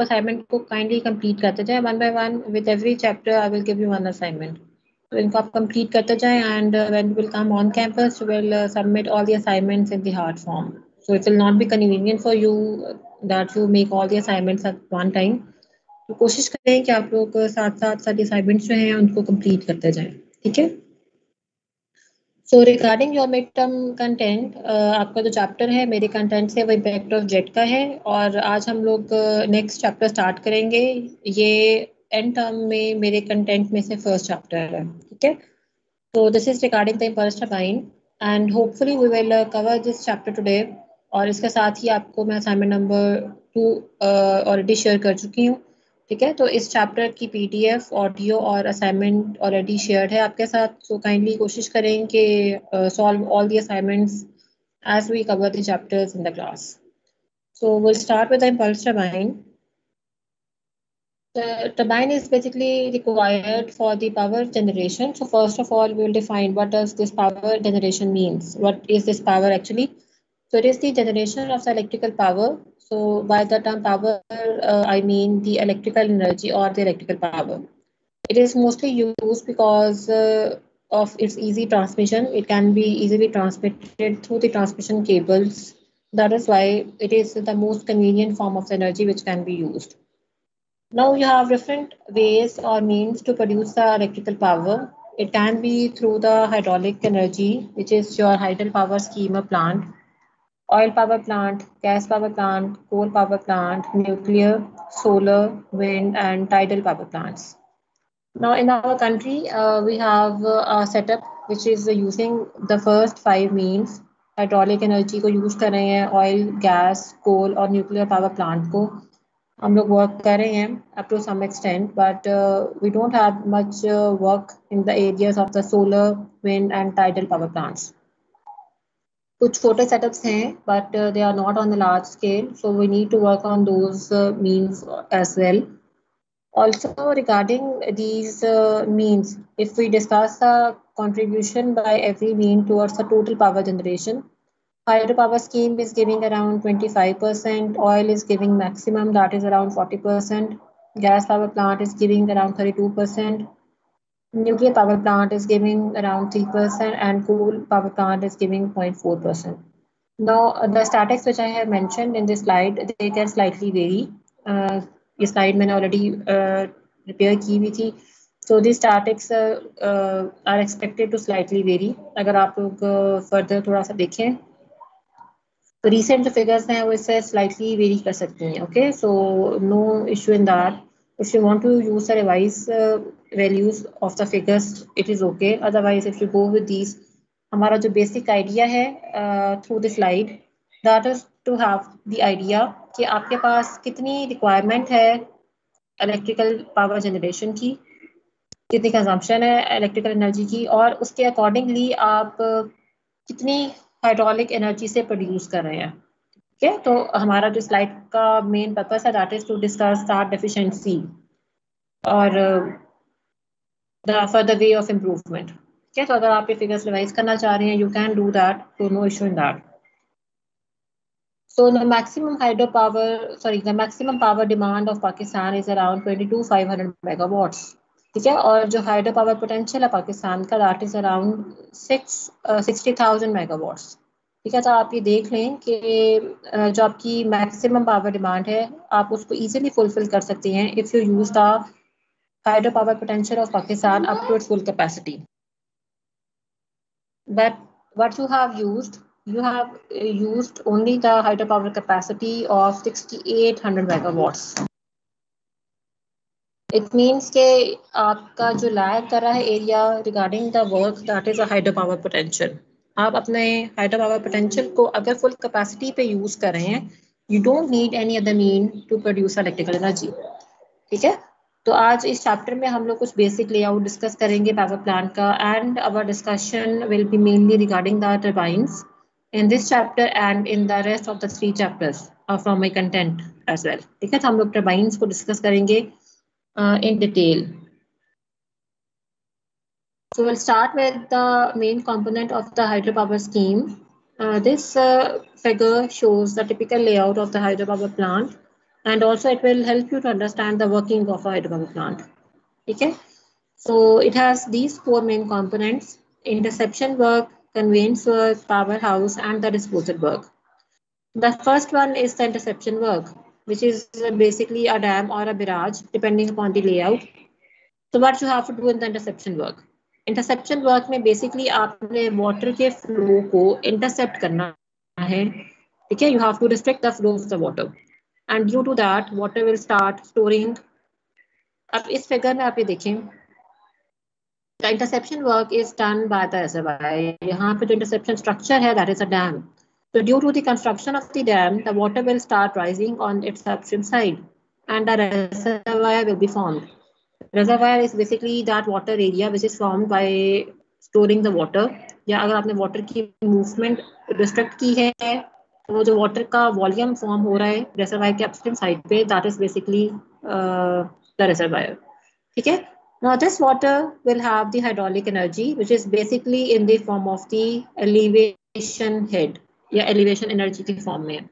Assignment को kindly complete करते जाएं one by one. With every chapter I will give you one assignment. तो इनको आप कंप्लीट करते जाएं and when you will come on campus you will submit all the assignments in the hard form. So it will not be convenient for you that you make all the assignments at one time. तो कोशिश करें कि आप लोग साथ साथ सारे assignments जो हैं उनको कंप्लीट करते जाएं. ठीक है. So regarding your mid term content, आपका जो चैप्टर है मेरे कंटेंट से वो इम्पैक्ट ऑफ जेट का है और आज हम लोग नेक्स्ट चैप्टर स्टार्ट करेंगे. ये एंड टर्म में मेरे कंटेंट में से फर्स्ट चैप्टर है. ठीक है. तो this is regarding the impulse turbine and hopefully we will cover this chapter today. और इसके साथ ही आपको मैं असाइनमेंट नंबर 2 ऑलरेडी शेयर कर चुकी हूँ. ठीक है. तो इस चैप्टर की पीडीएफ ऑडियो और असाइनमेंट ऑलरेडी शेयर्ड है आपके साथ. सो काइंडली कोशिश करें कि solve all the assignments as we cover the chapters in the class. So will start with the impulse turbine. The turbine is basically required for the power generation. So first of all, we will define what does this power generation means. What is this power actually? So it is the generation of the electrical power. So by the term power, I mean the electrical energy or the electrical power. It is mostly used because of its easy transmission. It can be easily transmitted through the transmission cables. That is why it is the most convenient form of energy which can be used. Now you have different ways or means to produce the electrical power. It can be through the hydraulic energy, which is your hydel power scheme or plant, oil power plant, gas power plant, coal power plant, nuclear, solar, wind, and tidal power plants. Now in our country, we have a setup which is using the first 5 means. Hydraulic energy को use कर रहे हैं, oil, gas, coal और nuclear power plant को हम लोग work कर रहे हैं up to some extent, but we don't have much work in the areas of the solar, wind and tidal power plants. कुछ छोटे setups हैं, but they are not on the large scale, so we need to work on those means as well. Also regarding these means, if we discuss the contribution by every mean towards the total power generation, hydropower scheme is giving around 25%, oil is giving maximum, that is around 40%, gas power plant is giving around 32%, nuclear power plant is giving around 3%, and coal power plant is giving 0.4%. Now, the statics which I have mentioned in this slide, they can slightly vary. ये slide मैंने already prepare की हुई थी. So these statics are expected to slightly vary. अगर आप लोग further थोड़ा सा देखें, तो recent जो figures हैं वो इससे slightly vary कर सकती हैं. Okay, so no issue in that. If you want to use the revised values of the figures, it is okay. Otherwise, if you go with these, हमारा जो basic idea है through the slide, that is to have the idea कि आपके पास कितनी requirement है electrical power generation की, कितनी consumption है इलेक्ट्रिकल एनर्जी की, और उसके अकॉर्डिंगली आप कितनी हाइड्रोलिक एनर्जी से प्रोड्यूस कर रहे हैं. ठीक है. तो हमारा जो स्लाइड का मेन पर्पस है that is to discuss that deficiency और the further way of improvement. ठीक है. तो अगर आप ये फिगर्स रिवाइज करना चाह रहे हैं यू कैन डू दैट, तो no issue in that. So the maximum the maximum power demand of Pakistan is around 22,500 megawatts. ठीक है. और जो हाइड्रो पावर पोटेंशियल है पाकिस्तान का दैट इज अराउंड 60,000 मेगावाट्स. ठीक है. तो आप ये देख लें कि जो आपकी मैक्सिमम पावर डिमांड है आप उसको इजीली फुलफिल कर सकते हैं if you use the hydro power potential of Pakistan up to its full capacity. But what you have used only the hydropower capacity of 6,800 megawatts. It means कि आपका जो lag कर रहा है area regarding the work that is a hydropower potential. आप अपने hydropower potential को अगर फुल कैपेसिटी पे यूज कर रहे हैं you don't need any other mean to produce electrical energy. ठीक है. तो आज इस चैप्टर में हम लोग कुछ बेसिक लेआउट डिस्कस करेंगे पावर प्लांट का and our discussion will be mainly regarding the turbines in this chapter and in the rest of the 3 chapters from my content as well. ठीक है. तो हम लोग टर्बाइंस को डिस्कस करेंगे in detail. So we'll start with the main component of the hydropower scheme. This figure shows the typical layout of the hydropower plant. and also it will help you to understand the working of a hydropower plant. Okay, so it has these four main components: interception work, conveyance work, powerhouse, and the disposal work. The first one is the interception work, which is basically a dam or a barrage, depending upon the layout. So what you have to do in the interception work? Interception work में basically आपने water के flow को intercept करना है, ठीक है? You have to restrict the flow of the water, and due to that, water will start storing. अब इस figure में आप ये देखें, the interception work is done by the reservoir. यहाँ पे जो interception structure है, that is a dam. So due to the construction of the dam, the water will start rising on its upstream side, and the reservoir will be formed. Reservoir is basically that water area which is formed by storing the water. या अगर आपने water की movement restrict की है, तो जो water का volume form हो रहा है reservoir के upstream side पे, that is basically the reservoir. ठीक है? Now this water will have the hydraulic energy, which is basically in the form of the elevation head या elevation energy के form में.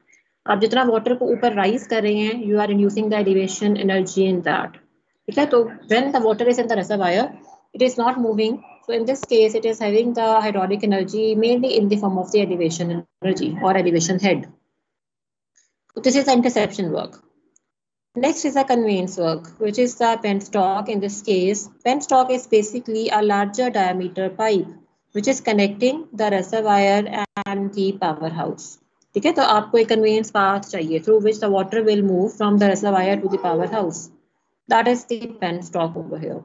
आप जितना water को ऊपर rise कर रहे हैं, you are inducing the elevation energy in that. ठीक है? तो when the water is in the reservoir, it is not moving. So in this case, it is having the hydraulic energy mainly in the form of the elevation energy or elevation head. So this is the interception work. Next is the conveyance work, which is the penstock. In this case, penstock is basically a larger diameter pipe which is connecting the reservoir and the powerhouse. ठीक है, तो आपको एक conveyance path चाहिए through which the water will move from the reservoir to the powerhouse. That is the penstock over here.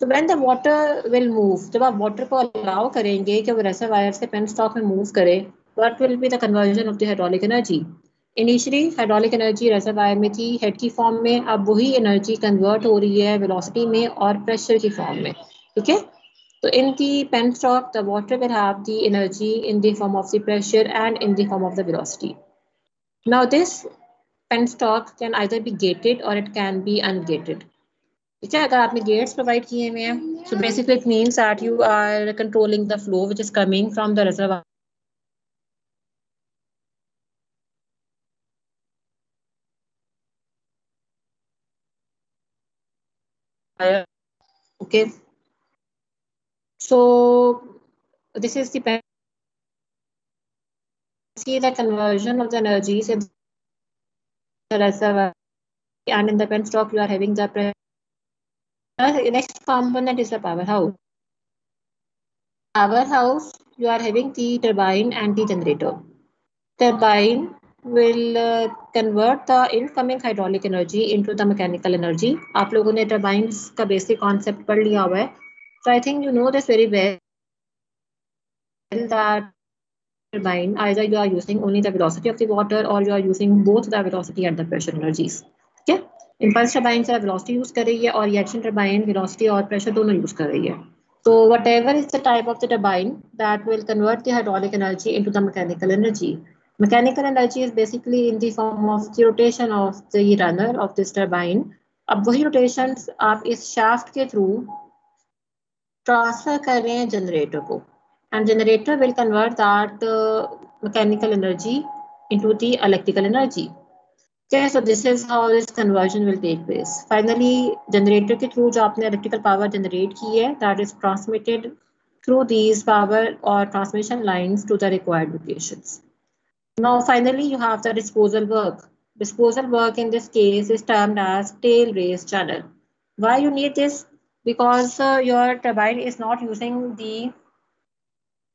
So when the water will move, जब आप water को allow करेंगे कि वो reservoir से penstock में move करे, what will be the conversion of the hydraulic energy? Initially hydraulic energy reservoir में थी हेड की फॉर्म में, अब वही एनर्जी कन्वर्ट हो रही है वेलोसिटी में और प्रेशर की फॉर्म में. ठीक है, तो in the penstock the water will have the energy in the form of the pressure and in the form of the velocity. Now this penstock can either be gated और it can be ungated. ठीक है, अगर आपने gates provide किए हुए हैं, so basically it means that you are controlling the flow which is coming from the reservoir. Okay, so this is the see the conversion of the energies in the reservoir, and in the penstock you are having the pressure. The next component is the powerhouse. Powerhouse, you are having the turbine and the generator. Turbine will convert the incoming hydraulic energy into the mechanical energy. आप लोगों ने turbines का basic concept पढ़ लिया हुआ है. So I think you know this very well that turbine, either you are using only the velocity of the water or you are using both the velocity and the pressure energies. ठीक है, impulse turbine से velocity use कर रही है और reaction turbine velocity और pressure दोनों use कर रही है. So whatever is the type of the turbine that will convert the hydraulic energy into the mechanical energy. Mechanical energy is basically in the form of the rotation of the runner of this turbine. अब वही rotations आप इस shaft के through transfer कर रहे हैं generator को. And generator will convert that mechanical energy into the electrical energy. Okay, so this is how this conversion will take place. Finally, generator के through जो आपने electrical power generate की है, that is transmitted through these power or transmission lines to the required locations. Now, finally, you have the disposal work. Disposal work in this case is termed as tail raise channel. Why you need this? Because your turbine is not using the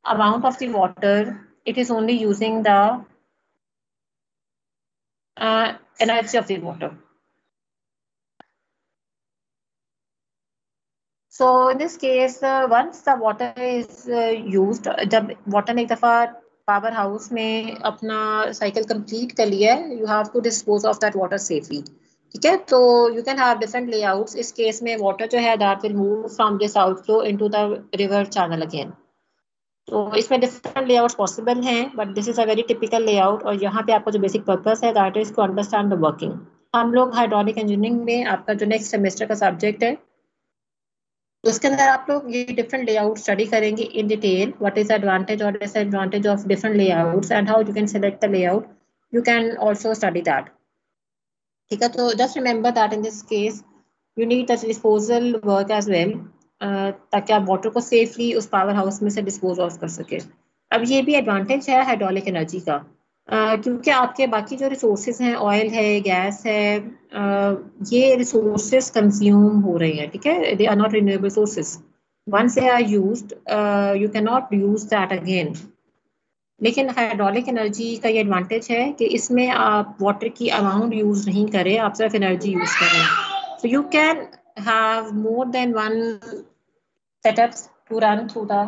amount of the water, it is only using the energy of the water. So in this case, once the water is used, जब water ने एक दफा power house में अपना cycle complete कर लिया है, you have to dispose of that water safely. ठीक है, तो you can have different layouts. इस केस में water जो है that will move from this outflow into the river channel again. तो इसमें डिफरेंट लेआउट्स पॉसिबल हैं, but this is a very typical layout. और यहाँ पे आपको जो बेसिक पर्पस है that is to understand the working. हम लोग हाइड्रोलिक इंजीनियरिंग में आपका जो नेक्स्ट सेमेस्टर का सब्जेक्ट है, तो उसके अंदर आप लोग ये डिफरेंट लेआउट स्टडी करेंगे in detail. What is advantage और disadvantage of different layouts and how you can select the layout. You can also study that. ठीक है, तो just remember that in this case you need the disposal work as well, ताकि आप water को safely उस power house में से dispose of कर सके। अब ये भी एडवांटेज है हाइड्रोलिक एनर्जी का, क्योंकि आपके बाकी जो रिसोर्सेज हैं, ऑयल है, गैस है, ये रिसोर्सेज कंज्यूम हो रहे हैं, ठीक है, they are not renewable sources. Once they are used you can not use that again. लेकिन हाइड्रोलिक एनर्जी का ये एडवांटेज है कि इसमें आप वाटर की अमाउंट यूज नहीं करें, आप सिर्फ एनर्जी यूज करें। So you can have more than one setups to run through the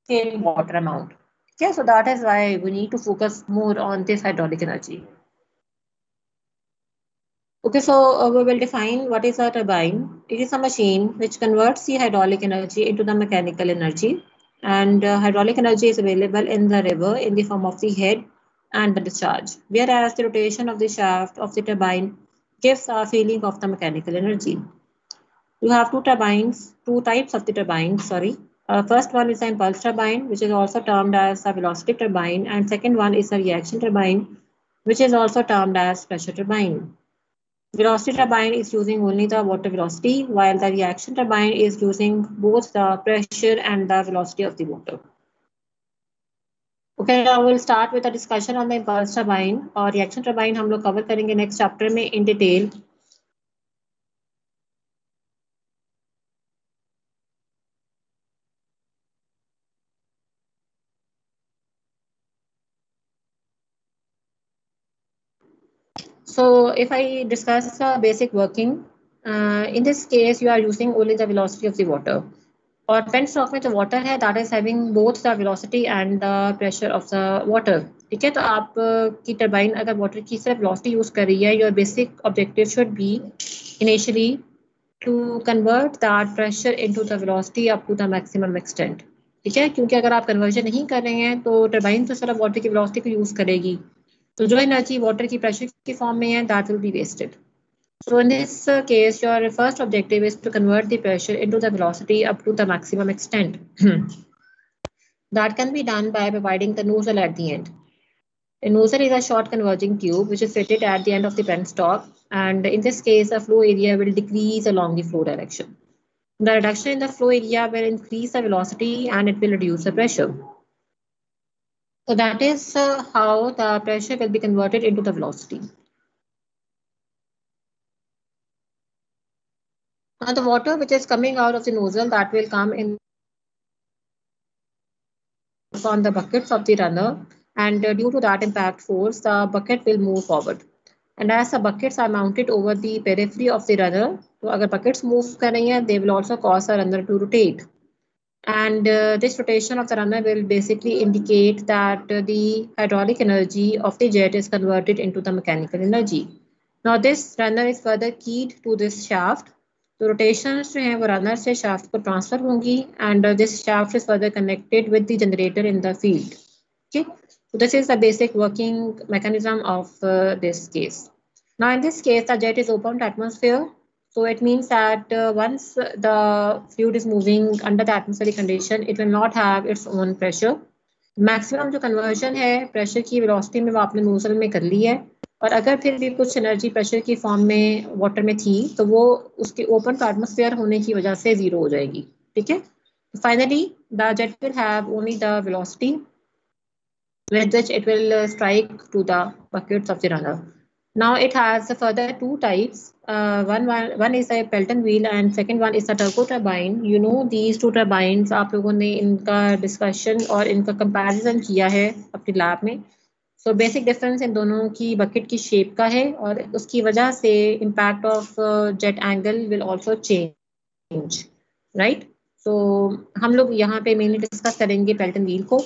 same water amount. Okay, so that is why we need to focus more on this hydraulic energy. Okay, so we will define what is a turbine. It is a machine which converts the hydraulic energy into the mechanical energy. And hydraulic energy is available in the river in the form of the head and the discharge. Whereas the rotation of the shaft of the turbine gives a feeling of the mechanical energy. You have two types of the turbines, sorry. First one is an impulse turbine, which is also termed as a velocity turbine, and second one is a reaction turbine, which is also termed as pressure turbine. Velocity turbine is using only the water velocity, while the reaction turbine is using both the pressure and the velocity of the water. Okay, now we'll start with a discussion on the impulse turbine और reaction turbine हम लोग cover करेंगे next chapter में in detail. So if I discuss the basic working, in this case you are using only the velocity of the water. और penstock में जो water है that is having both the velocity and the pressure of the water. ठीक है, तो आप की turbine अगर वाटर की सिर्फ वेलोसिटी यूज कर रही है, your basic objective should be initially to convert that pressure into the velocity up to the maximum extent. ठीक है, क्योंकि अगर आप कन्वर्जन नहीं कर रहे हैं तो टरबाइन तो सिर्फ वाटर की वेलोसिटी को यूज करेगी, तो जो एनर्जी वाटर की प्रेशर की फॉर्म में है that will be wasted. So in this case, your first objective is to convert the pressure into the velocity up to the maximum extent. That can be done by providing the nozzle at the end. A nozzle is a short converging tube which is fitted at the end of the penstock, and in this case, the flow area will decrease along the flow direction. The reduction in the flow area will increase the velocity and it will reduce the pressure. So that is how the pressure will be converted into the velocity. Now the water which is coming out of the nozzle that will come in on the buckets of the runner, and due to that impact force, the bucket will move forward. And as the buckets are mounted over the periphery of the runner, so agar buckets move कर रही हैं, they will also cause the runner to rotate. And this rotation of the runner will basically indicate that the hydraulic energy of the jet is converted into the mechanical energy. Now this runner is further keyed to this shaft. तो rotations जो हैं वो runner से shaft को transfer होंगी, and this shaft is further connected with the generator in the field. Okay, so this is the basic working mechanism of this case. Now in this case, the jet is open to atmosphere. So it means that once the fluid is moving under the atmospheric condition, it will not have its own pressure. Maximum जो conversion है pressure की velocity में वो आपने nozzle में कर ली है, और अगर फिर भी कुछ एनर्जी प्रेशर की फॉर्म में वाटर में थी तो वो उसके ओपन टू एटमोस्फेयर होने की वजह से जीरो हो जाएगी। ठीक है, finally the jet will have only the velocity with which it will strike to the buckets of the runner. Now it has further two types. One is a Pelton wheel and second one is a turbo turbine. You know these two turbines आप लोगों ने इनका discussion और इनका comparison किया है अपनी lab में. So basic difference इन दोनों की bucket की shape का है और उसकी वजह से impact of jet angle will also change, right? So हम लोग यहाँ पे mainly discuss करेंगे Pelton wheel को.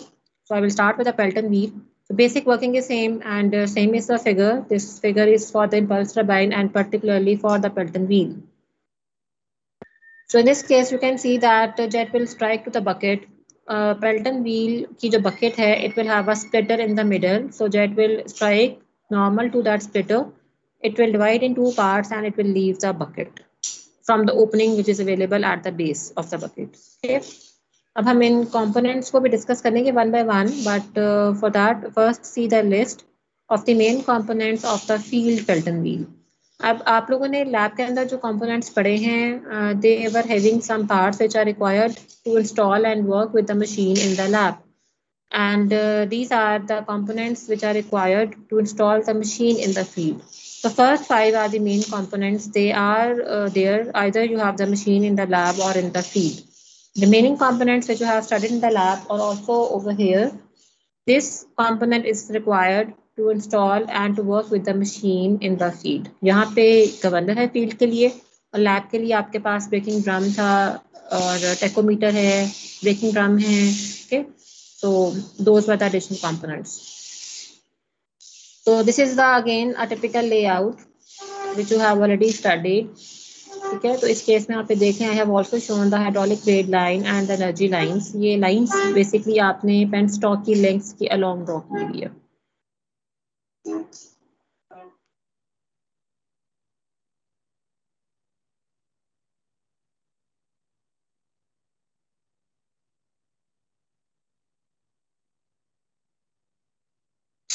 So I will start with the Pelton wheel. So basic working is same, and same is the figure. This figure is for the impulse turbine and particularly for the Pelton wheel. So in this case, you can see that the jet will strike to the bucket. Pelton wheel की जो bucket है, it will have a splitter in the middle. So jet will strike normal to that splitter. It will divide in two parts and it will leave the bucket from the opening which is available at the base of the bucket. Okay. अब हम इन components को भी discuss करेंगे one by one, but for that first see the list of the main components of the field Pelton wheel. अब आप लोगों ने lab के अंदर जो कंपोनेंट्स पढ़े हैं, they were having some parts which are required to install and work with the machine in the lab. And these are the components which are required to install the machine in the field. The first five are the main components. They are there either you have the machine in the lab or in the field. The remaining components which you have studied in the lab are also over here. This component is required to install and to work with the machine in the field. यहाँ पे governor है field के लिए, और lab के लिए आपके पास breaking drum था और टेकोमीटर है, ब्रेकिंग ड्रम है. Okay, so those were the additional components. So this is the again a typical layout which you have already studied. ठीक है, तो इस केस में आप देखें, I have also shown the hydraulic blade line and the energy lines. ये lines basically आपने pen stock की लेंथ की अलोंग ड्रॉ की हुई है.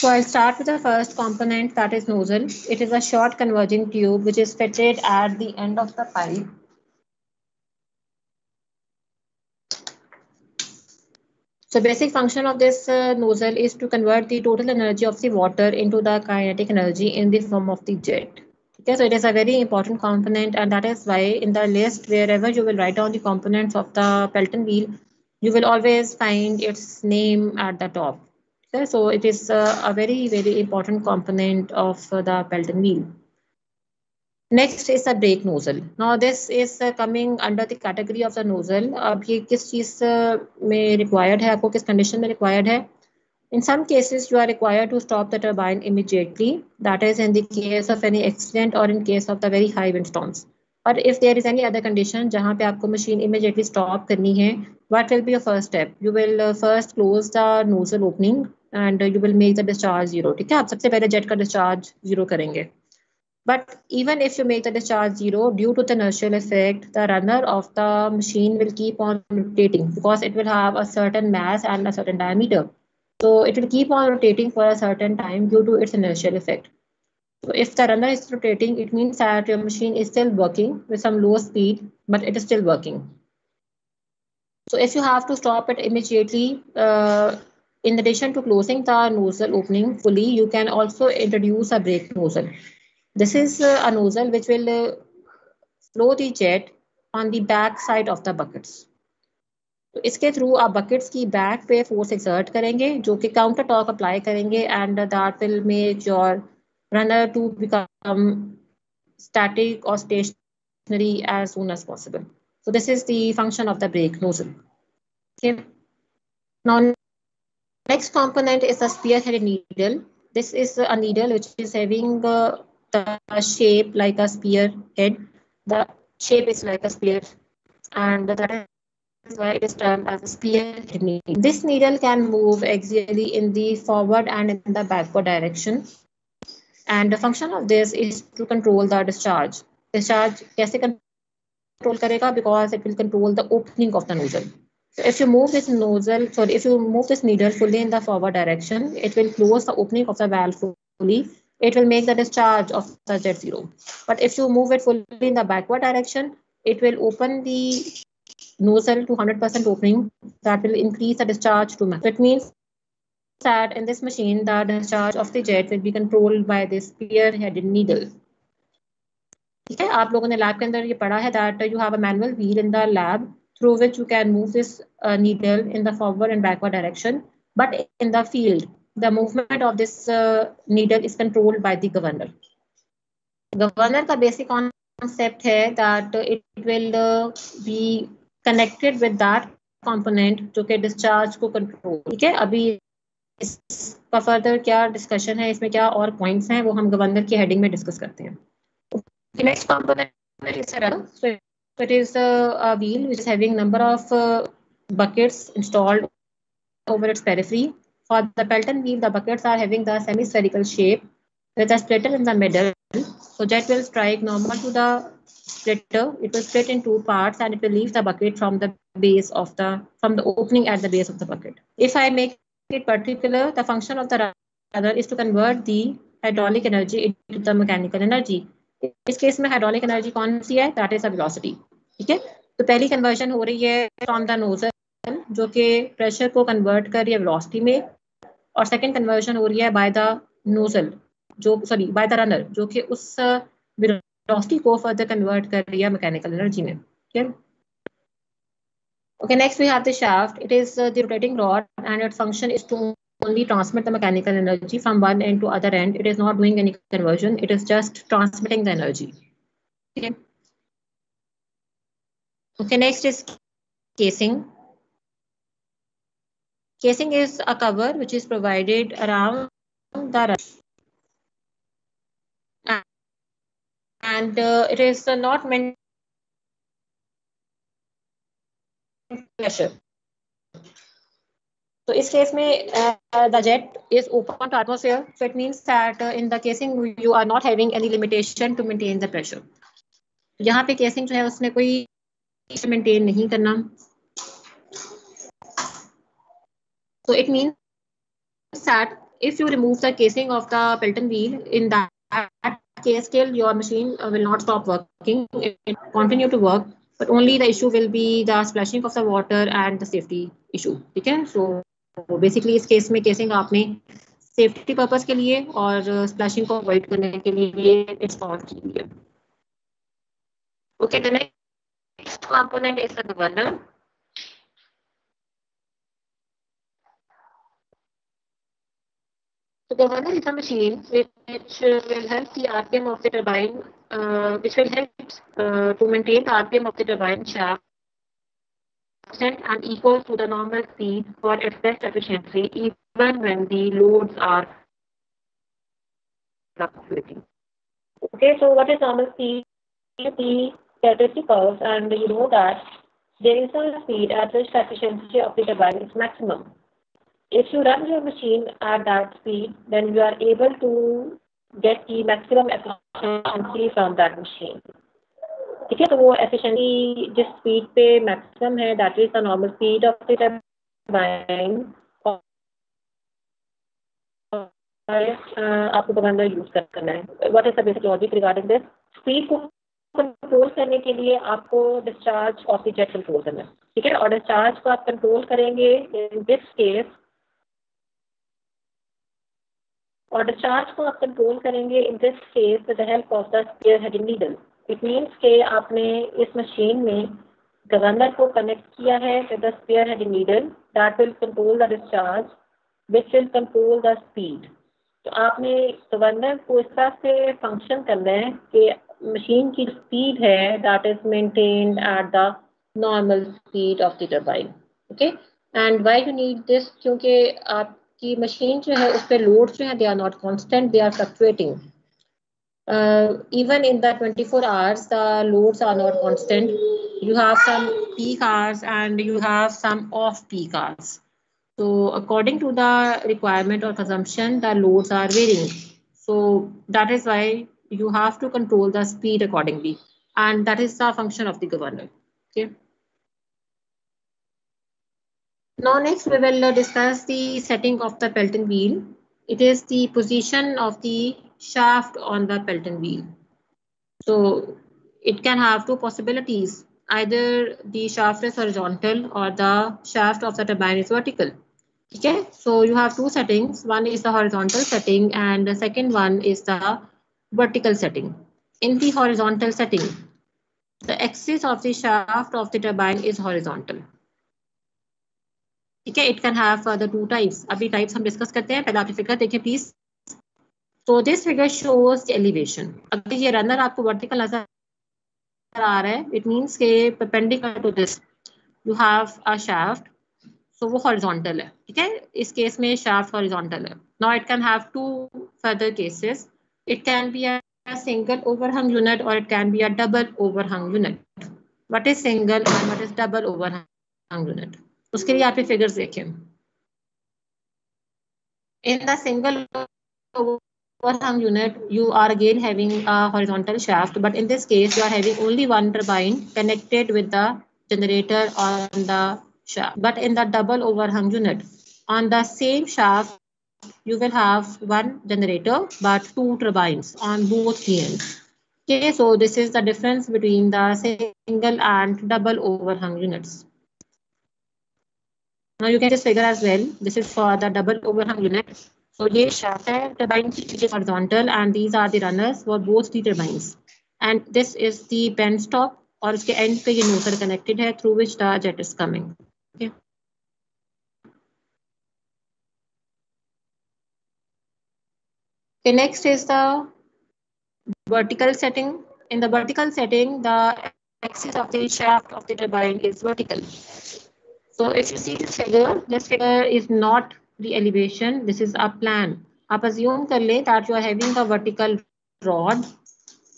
So I'll start with the first component, that is nozzle. It is a short converging tube which is fitted at the end of the pipe. So basic function of this nozzle is to convert the total energy of the water into the kinetic energy in the form of the jet. Okay, so it is a very important component, and that is why in the list, wherever you will write down the components of the Pelton wheel, you will always find its name at the top. Okay, so it is a very, very important component of the Pelton wheel. Next is the brake nozzle. Now this is coming under the category of the nozzle. अब ये किस चीज़ में required है, आपको किस condition में required है? In some cases, you are required to stop the turbine immediately. That is in the case of any accident or in case of the very high windstorms. But if there is any other condition जहाँ पे आपको machine immediately stop करनी है, what will be your first step? You will first close the nozzle opening and you will make the discharge zero. ठीक है, आप सबसे पहले jet का discharge zero करेंगे. But even if you make the discharge zero, due to the inertial effect, the runner of the machine will keep on rotating because it will have a certain mass and a certain diameter. So it will keep on rotating for a certain time due to its inertial effect. So if the runner is rotating, it means that your machine is still working with some low speed, but it is still working. So if you have to stop it immediately, in addition to closing the nozzle opening fully, you can also introduce a brake nozzle. This is a nozzle which will flow the jet on the back side of the buckets. तो इसके through आप buckets की back पे force exert करेंगे जो कि counter torque apply करेंगे and that will make your runner to become static or stationary as soon as possible. So this is the function of the brake nozzle. Okay. Now next component is the spearhead needle. This is a needle which is having the shape like a spear head. The shape is like a spear, and that is why it is termed as a spearhead needle. This needle can move axially in the forward and in the backward direction. And the function of this is to control the discharge. Discharge कैसे control करेगा? Because it will control the opening of the nozzle. So if you move this nozzle, sorry, if you move this needle fully in the forward direction, it will close the opening of the valve fully. It will make the discharge of the jet zero. But if you move it fully in the backward direction, it will open the nozzle to 100% opening. That will increase the discharge to max. So it means that in this machine, the discharge of the jet will be controlled by this spear-headed needle. ठीक है, आप लोगों ने lab के अंदर ये पढ़ा है that you have a manual wheel in the lab through which you can move this needle in the forward and backward direction. But in the field, the movement of this needle is controlled by the governor. Governor का basic concept है that it will be connected with that component जो कि discharge को control. ठीक है, अभी इसका further क्या डिस्कशन है, इसमें क्या और पॉइंट्स हैं, वो हम गवर्नर की हेडिंग में डिस्कस करते हैं. The next component is a rudder. So it is a wheel which is having number of buckets installed over its periphery. For the Pelton wheel, the buckets are having the semi-spherical shape with a splitter in the middle. So jet will strike normal to the splitter. It will split in two parts and it will leave the bucket from the opening at the base of the bucket. If I make it particular, the function of the rudder is to convert the hydraulic energy into the mechanical energy. इस case में hydraulic energy कौन सी है, that is velocity. ठीक है, तो पहली conversion हो रही है फ्रॉम द नोजल जो कि प्रेशर को कन्वर्ट कर रही है वेलोसिटी में, और सेकंड कन्वर्जन हो रही है by the nozzle by the runner जो कि उस वेलोसिटी को फर्दर कन्वर्ट कर रही है मैकेनिकल एनर्जी में। ठीक। Okay, next we have the shaft. It is the rotating rod, and its function is to only transmit the mechanical energy from one end to other end. It is not doing any conversion. It is just transmitting the energy. Okay. Okay, next is casing. Casing is a cover which is provided around the rod, and it is not meant pressure. So, इस case में the jet is open to atmosphere, so it means that in the casing you are not having any limitation to maintain the pressure. यहाँ पे casing जो है उसने कोई maintain नहीं करना. So it means that if you remove the casing of the Pelton wheel, in that case still your machine will not stop working. It will continue to work, but only the issue will be the splashing of the water and the safety issue. ठीक है, so basically इस case में casing आपने safety purpose के लिए और splashing को avoid करने के लिए इंस्टॉल की है. Okay, the next component is the governor. The governor is a machine which will help the RPM of the turbine, which will help to maintain the RPM of the turbine shaft and equal to the normal speed for its best efficiency, even when the loads are fluctuating. Okay, so what is normal speed? The characteristic curves, and you know that there is a speed at which the efficiency of the turbine is maximum. If you run your machine at that speed, then you are able to get the maximum efficiency from that machine. ठीक है, तो वो efficiency जिस speed पे maximum है, that is the normal speed of the turbine. आपको governor use करना है. What is the basic logic regarding this? Speed को कंट्रोल करने के लिए आपको discharge of the jet control करना है. ठीक है, और डिस्चार्ज को आप कंट्रोल करेंगे इन दिस केस, और डिस्चार्ज को आप कंट्रोल करेंगे in this case with the help of the spear heading needle. It means कि आपने इस मशीन में गवर्नर को कनेक्ट किया है with the spear heading needle that will control the discharge which will control the speed. तो आपने governor को इस तरह से फंक्शन करना है कि मशीन की स्पीड है that is maintained at the normal speed of the turbine. Okay, and why you need this, क्योंकि आपकी मशीन जो है उस पर लोड जो है they are not constant, they are fluctuating. Even in the 24 hours the loads are not constant. You have some peak hours and you have some off peak hours. So according to the requirement or consumption, the loads are varying. So that is why you have to control the speed accordingly. And that is the function of the governor. Okay. Now next we will discuss the setting of the Pelton wheel. It is the position of the shaft on the Pelton wheel. So it can have two possibilities. Either the shaft is horizontal or the shaft of the turbine is vertical. Okay, so you have two settings. One is the horizontal setting and the second one is the vertical setting. In the horizontal setting, the axis of the shaft of the turbine is horizontal. Okay, it can have the two types. अभी types हम discuss करते हैं. पहले आप figure देखिए please. So this figure shows the elevation. अगर ये runner आपको vertical नजर आ रहा है, it means के perpendicular to this you have a shaft. So वो horizontal है. ठीक है, इस केस में shaft horizontal है. Now it can have two further cases. It can be a single overhung unit or it can be a double overhung unit. What is single and what is double overhung unit? उसके लिए आप ये figures देखें. In the single overhung unit, you are again having a horizontal shaft, but in this case, you are having only one turbine connected with the generator on the shaft. But in the double overhung unit, on the same shaft, you will have one generator, but two turbines on both the ends. Okay, so this is the difference between the single and double overhung units. Now you can just figure as well. This is for the double overhung unit. So ये shaft है turbine which is horizontal and these are the runners for both the turbines. And this is the penstock और उसके end पे ये nozzle connected है through which the jet is coming. Okay. Okay, next is the vertical setting. In the vertical setting, the axis of the shaft of the turbine is vertical. So if you see this figure is not the elevation, this is a plan. आप assume कर ले that you are having a vertical rod,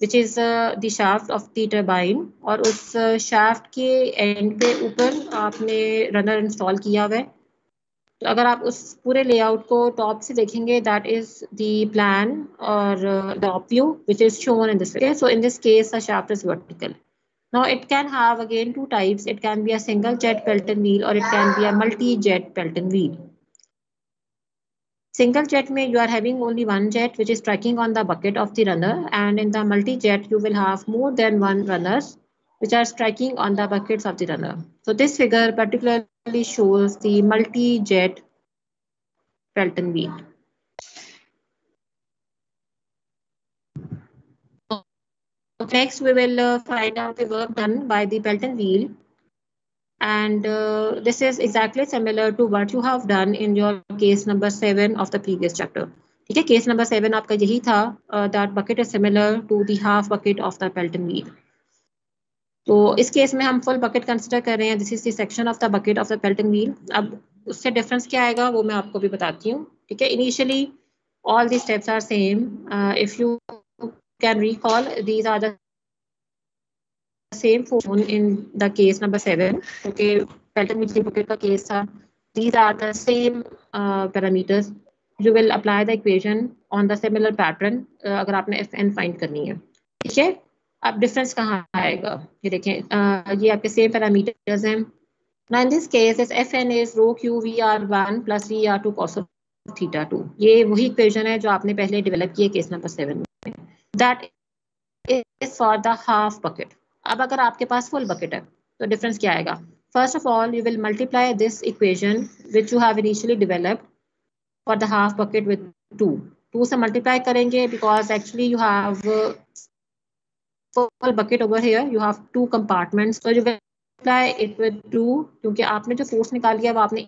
which is the shaft of the turbine, और उस shaft के end पे ऊपर आपने runner install किया हुआ है. तो अगर आप उस पूरे लेआउट को टॉप से देखेंगे, दैट इज द प्लान और top view which is shown in this way. So in this case the shaft is vertical. Now it can have again two types. It can be a single jet Pelton wheel or it can be a multi-jet Pelton wheel. Single jet may you are having only one jet which is tracking on the bucket of the runner, and in the multi-jet you will have more than one runners which are striking on the buckets of the runner. So this figure particularly shows the multi-jet Pelton wheel. Next, we will find out the work done by the Pelton wheel. And this is exactly similar to what you have done in your case number 7 of the previous chapter. ठीक है, case number 7 आपका यही था, that bucket is similar to the half bucket of the Pelton wheel. तो इस case में हम full bucket consider कर रहे हैं. This is the section of the bucket of the Pelton wheel. अब उससे डिफरेंस क्या आएगा वो मैं आपको भी बताती हूँ. ठीक है, initially all the steps are same. If you can recall, these are the same phone in the case number 7. Okay, Pelton wheel bucket का case था. These are the same parameters. You will apply the equation on the similar pattern अगर आपने Fn find करनी है. ठीक है, अब difference कहाँ आएगा ये देखें. ये आपके सेम पैरामीटर्स हैं. Now in this case, this Fn is rho q VR1 plus VR2 cos of theta 2. ये वही इक्वेशन है जो आपने पहले डेवलप की है केस नंबर 7 में. That is for the half bucket. अब अगर आपके पास फुल बकेट है तो डिफरेंस क्या आएगा. First of all you will multiply this equation which you have initially developed for the half bucket with 2 से मल्टीप्लाई करेंगे because actually you have full bucket over here, you have 2 compartments. तो you will multiply it with 2 क्योंकि आपने जो force निकाली है वो आपने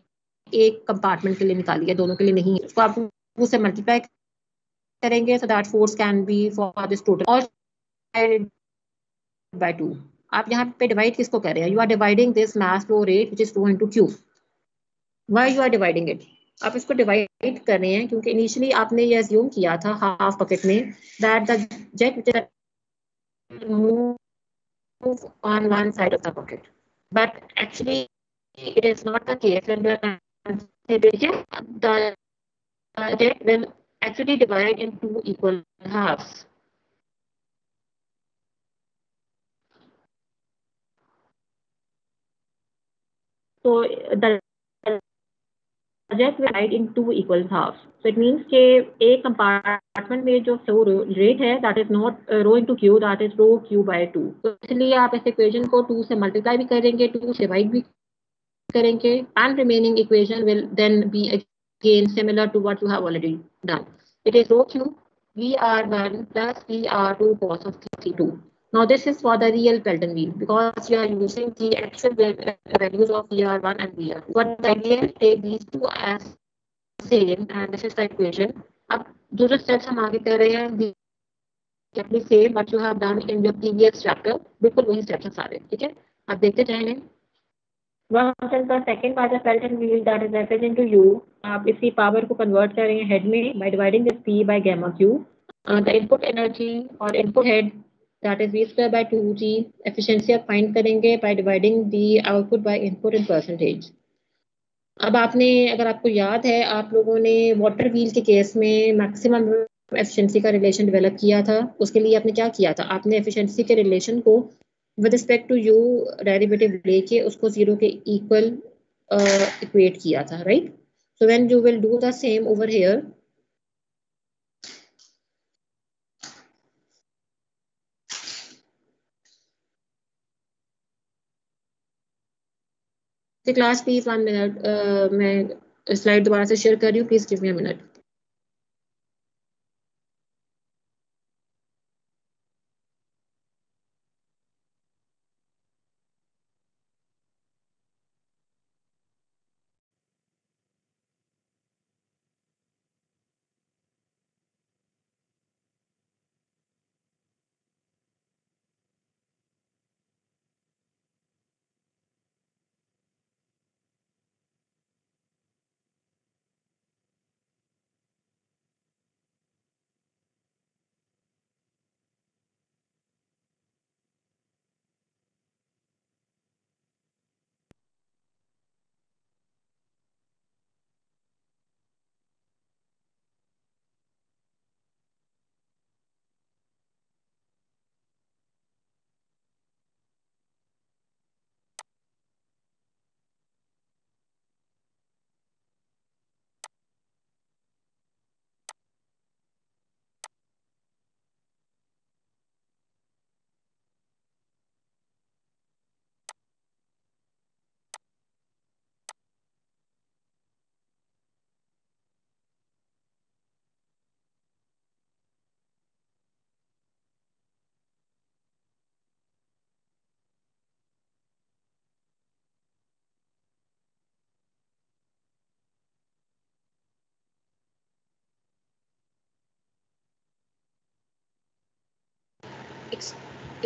एक कंपार्टमेंट के लिए निकाली है, दोनों के लिए नहीं. उसको आप 2 से मल्टीप्लाई करेंगे so that force can be for this total और by 2. आप यहाँ पे डिवाइड किसको कर रहे हैं. You are dividing this mass flow rate which is rho into Q. Why you are dividing it. आप इसको डिवाइड कर रहे हैं क्योंकि इनिशियली आपने ये अज्यूम किया था हाफ बकेट में that the jet which is move on one side of the bucket, but actually it is not the case. When we are considering the jet will actually divide in 2 equal halves. So the jet will divide in 2 equal halves. So it means कि एक compartment में जो flow rate है that is not rho into q, that is rho q by 2. तो इसलिए आप इस equation को 2 से मल्टीप्लाई भी करेंगे, 2 से डिवाइड भी करेंगे, and remaining equation will then be again similar to what you have already done. It is rho q VR1 plus VR2 cos of 2. Now this is for the real Pelton wheel because you are using the actual values of VR1 and VR2. What the idea, take these two as same and this is the equation. अब जो steps हम आगे कर रहे हैं exactly same what you have done in your previous chapter. बिल्कुल वही steps हैं सारे. ठीक है, अब देखते जाएंगे. Once is the second part of Pelton wheel that is F into U. आप इसी पावर को कन्वर्ट कर रहे हैं हेड में by dividing this P by gamma Q. The input energy और input head that is V square by 2G. efficiency आप find करेंगे by dividing the output by input in percentage. अब आपने अगर आपको याद है आप लोगों ने वाटर व्हील के केस में मैक्सिमम एफिशिएंसी का रिलेशन डेवलप किया था. उसके लिए आपने क्या किया था, आपने एफिशिएंसी के रिलेशन को with respect to U derivative लेके उसको 0 के इक्वल इक्वेट किया था, right. So when you will do the same over here, class please 1 minute, मैं स्लाइड दोबारा से शेयर कर रही हूँ, please give me a minute.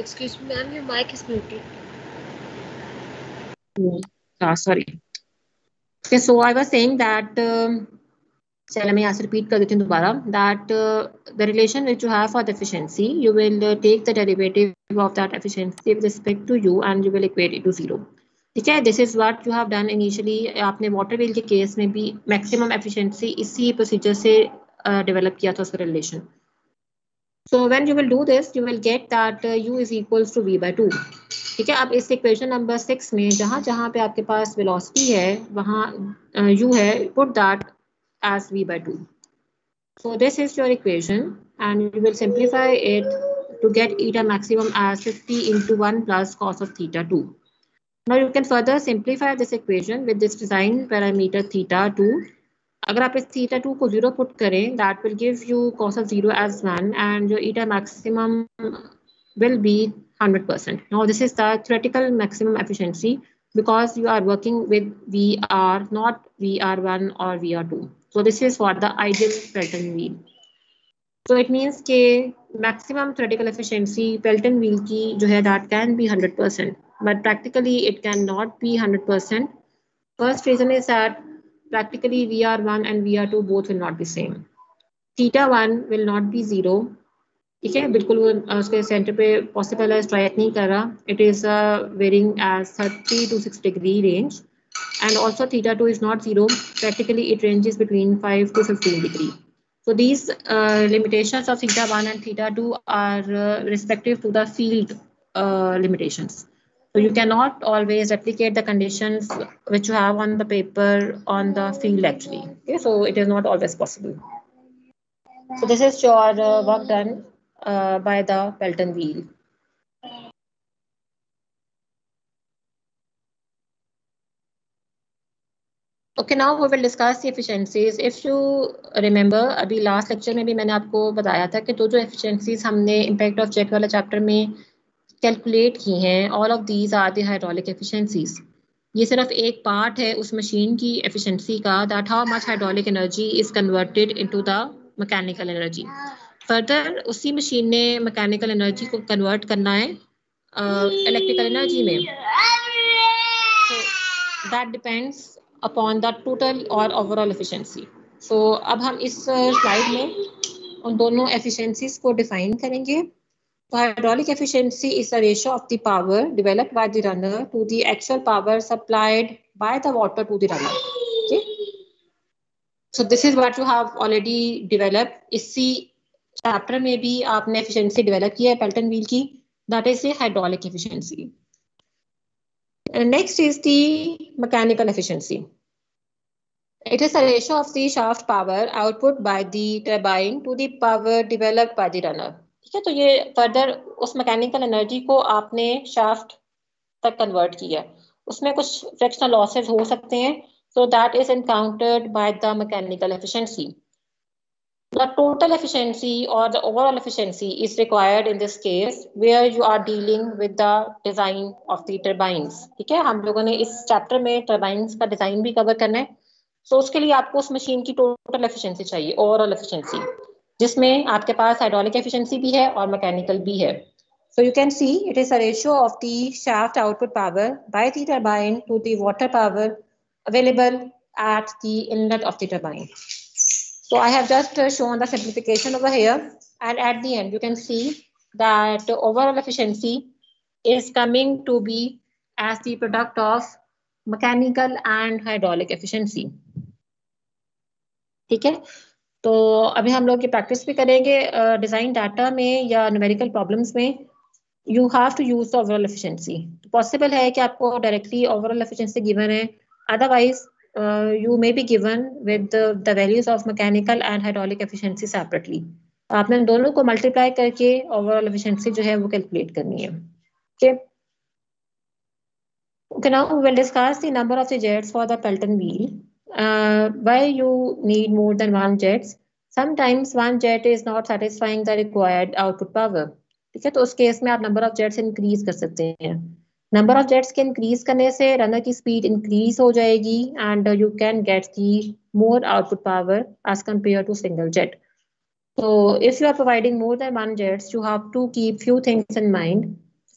Excuse me, ma'am, your mic is muted. Sorry. Okay, so I was saying that, चलो मैं यहाँ से repeat कर देती हूँ दोबारा, that the relation which you have for the efficiency, you will take the derivative of that efficiency with respect to u and you will equate it to 0. ठीक है, this is what you have done initially. आपने water wheel के case में भी maximum efficiency इसी procedure से develop किया था उसका relation. So when you will do this, you will get that u is equals to v by 2. ठीक है, अब इस इक्वेशन नंबर 6 में जहाँ जहाँ पे आपके पास वेलोसिटी है वहाँ u है, put that as v by 2. So this is your equation and you will simplify it to get eta maximum as 50 into 1 plus cos of theta 2. Now you can further simplify this equation with this design parameter theta 2. अगर आप इस theta 2 को 0 put करें, that will give you cos of 0 as 1 and your eta maximum will be 100%. Now this is the theoretical maximum efficiency because you are working with VR, not VR1 or VR2. So this is for the ideal Pelton wheel. So it means कि maximum theoretical efficiency Pelton wheel की जो है that can be 100%, but practically it cannot be 100%. First reason is that practically VR1 and VR2 both will not be same. Theta 1 will not be 0. ठीक है, बिल्कुल वो उसके centre पे possible है, स्ट्राइक नहीं कर रहा. It is varying as 30 to 6 degree range and also theta 2 is not 0. Practically it ranges between 5 to 15 degree. So these limitations of theta 1 and theta 2 are respective to the field limitations. So you cannot always replicate the conditions which you have on the paper on the field actually. Okay, so it is not always possible. So this is your work done by the Pelton wheel. Okay, now we will discuss the efficiencies. If you remember, अभी last lecture में भी मैंने आपको बताया था कि जो efficiencies हमने impact of jet वाला chapter में calculate की हैं, all of these are the hydraulic efficiencies. ये सिर्फ एक part है उस machine की efficiency का, that how much hydraulic energy is converted into the mechanical energy. Further, उसी machine ने mechanical energy को convert करना है electrical energy में. So that depends upon the total or overall efficiency. So अब हम इस slide में उन दोनों efficiencies को define करेंगे. So hydraulic efficiency is the ratio of the power developed by the runner to the actual power supplied by the water to the runner. Okay. So this is what you have already developed. इसी chapter में भी आपने efficiency develop किया है Pelton wheel की. That is the hydraulic efficiency. And next is the mechanical efficiency. It is the ratio of the shaft power output by the turbine to the power developed by the runner. ठीक है, तो ये further उस mechanical energy को आपने shaft तक convert किया. उसमें कुछ फ्रैक्शनल लॉसेज हो सकते हैं, so that is encountered by the mechanical efficiency. The total efficiency or the overall efficiency is required in this case where you are dealing with the design of the turbines. ठीक है, हम लोगों ने इस chapter में turbines का design भी cover करना है, so उसके लिए आपको उस मशीन की टोटल एफिशिएंसी चाहिए, ओवरऑल एफिशिएंसी, जिसमें आपके पास हाइड्रोलिक एफिशिएंसी भी है और मैकेनिकल भी है. So you can see it is a ratio of the shaft output power by the turbine to the water power available at the inlet of the turbine. So I have just shown the simplification over here, and at the end you can see that the overall efficiency is coming to be as the product of mechanical and hydraulic efficiency. ठीक है, तो अभी हम लोग ये practice भी करेंगे design data में या न्यूमेरिकल प्रॉब्लम्स में. You have to use the overall efficiency. Possible है कि आपको डायरेक्टली ओवरऑल एफिशिएंसी गिवन है, otherwise you may be given with the values of mechanical and hydraulic efficiency separately. आपने दोनों को मल्टीप्लाई करके ओवरऑल एफिशिएंसी जो है वो कैलकुलेट करनी है. Okay, okay, now we will discuss the number of the jets for the Pelton wheel. Why you need more than one jets? Sometimes one jet is not satisfying the required output power. ठीक है, तो उस case में आप number of jets increase कर सकते हैं. Number of jets के इंक्रीज करने से रनर की स्पीड इंक्रीज हो जाएगी and you can get the more output power as compare to single jet. So if you are providing more than one jets, you have to keep few things in mind.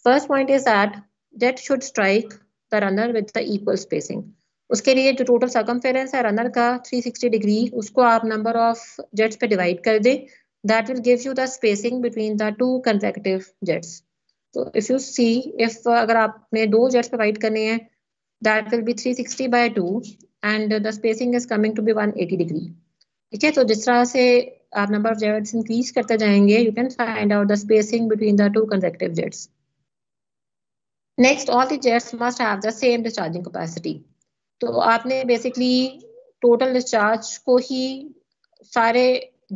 First point is that jet should strike the runner with the equal spacing. उसके लिए जो total circumference है runner का 360 degree, उसको आप number of jets पे divide कर दें. That will give you the spacing between the two consecutive jets. तो इफ यू सी, इफ अगर आपने दो जेट्स प्रोवाइड करने हैं, that will be 360 by 2 and the spacing is coming to be 180 degree. ठीक है, तो जिस तरह से आप नंबर ऑफ जेट्स इंक्रीज करते जाएंगे, you can find out the spacing between the two consecutive jets. Next, all the jets must have the same discharging capacity. तो आपने बेसिकली टोटल डिस्चार्ज को ही सारे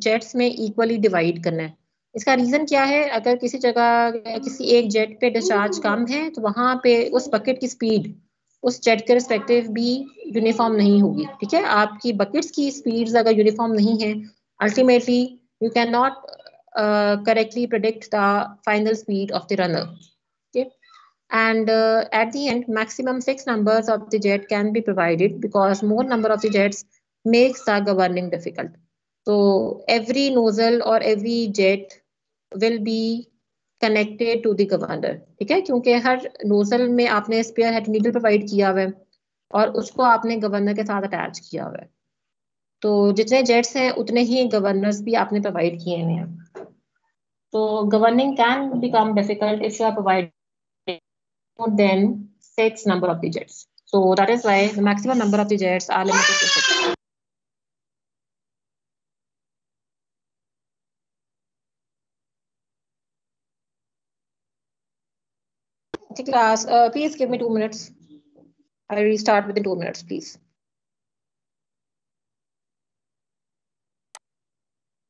जेट्स में इक्वली डिवाइड करना है. इसका रीजन क्या है? अगर किसी जगह किसी एक जेट पे डिस्चार्ज कम है तो वहां पे उस बकेट की स्पीड उस जेट के रिस्पेक्टिव भी यूनिफॉर्म नहीं होगी. ठीक है, आपकी बकेट्स की स्पीड्स अगर यूनिफॉर्म नहीं है, ultimately you can not correctly predict the final speed of the runner. And at the end, maximum 6 numbers of the jet can be provided because more number of the jets makes the governing difficult. So every nozzle or every jet will be connected to the governor. ठीक है, क्योंकि हर nozzle में आपने spare head needle provide किया हुआ है और उसको आपने गवर्नर के साथ अटैच किया हुआ है. तो जितने जेट्स हैं उतने ही गवर्नर्स भी आपने प्रोवाइड किए हुए हैं. तो governing can become difficult if you are provide more than 6 number of the jets. So that is why the maximum number of the jets are limited to 6. Okay, class, please give me 2 minutes. I will restart within 2 minutes, please.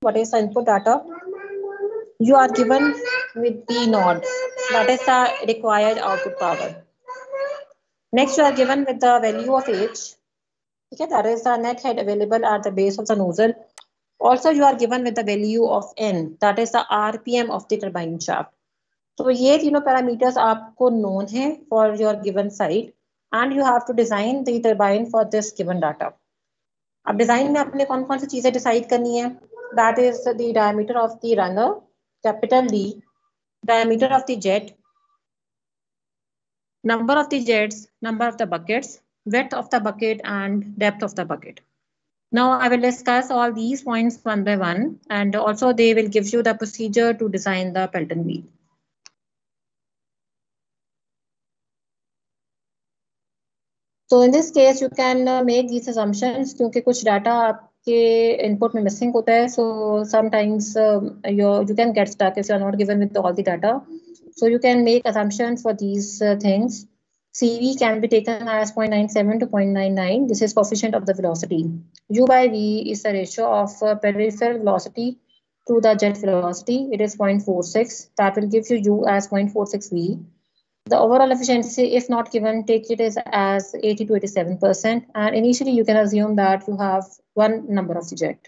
What is the input data? You are given with the node. That is the required output power. Next, you are given with the value of H. Okay, that is the net head available at the base of the nozzle. Also, you are given with the value of N. That is the RPM of the turbine shaft. तो ये तीनों parameters आपको known है for your given site and you have to design the turbine for this given data. अब design में आपने कौन कौन सी चीजें डिसाइड करनी है? That is the diameter of the runner, capital D, diameter of the jet, number of the jets, number of the buckets, width of the bucket and depth of the bucket. Now I will discuss all these points one by one, and also they will give you the procedure to design the Pelton wheel. So in this case you can make these assumptions क्योंकि कुछ data आपके input में missing होता है. So sometimes you can get stuck if you are not given with all the data. So you can make assumptions for these things. CV can be taken as 0.97 to 0.99. This is coefficient of the velocity. U by V is the ratio of peripheral velocity to the jet velocity. It is 0.46. That will give you U as 0.46 V. The overall efficiency, if not given, take it as 80 to 87%. And initially, you can assume that you have one number of the jet.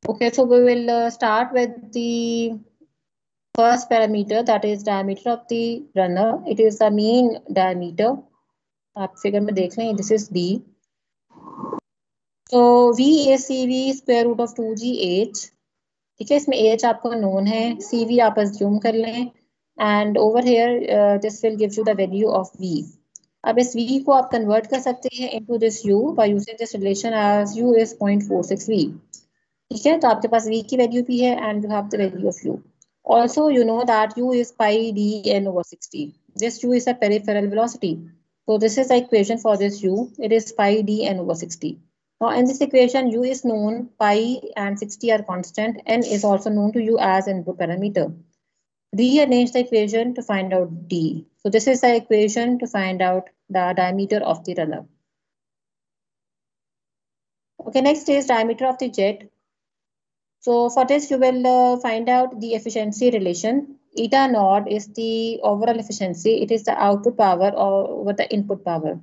Okay, so we will start with the first parameter, that is diameter of the runner. It is the mean diameter. आप figure में देख लें, this is D. So V is CV square root of 2GH. ठीक है, इसमें H आपको known है, CV आप assume कर लें, and over here this will give you the value of V. अब इस V को आप convert कर सकते हैं into this U by using this relation as U is 0.46 V. ठीक है, तो आपके पास V की value भी है and you have the value of U. Also, you know that U is pi d n over 60. This U is a peripheral velocity. So this is the equation for this U. It is pi d n over 60. Now in this equation, U is known, pi and 60 are constant. N is also known to you as input parameter. Rearrange the equation to find out D. So this is the equation to find out the diameter of the runner. Okay, next is diameter of the jet. So for this, you will find out the efficiency relation. Eta naught is the overall efficiency. It is the output power over the input power.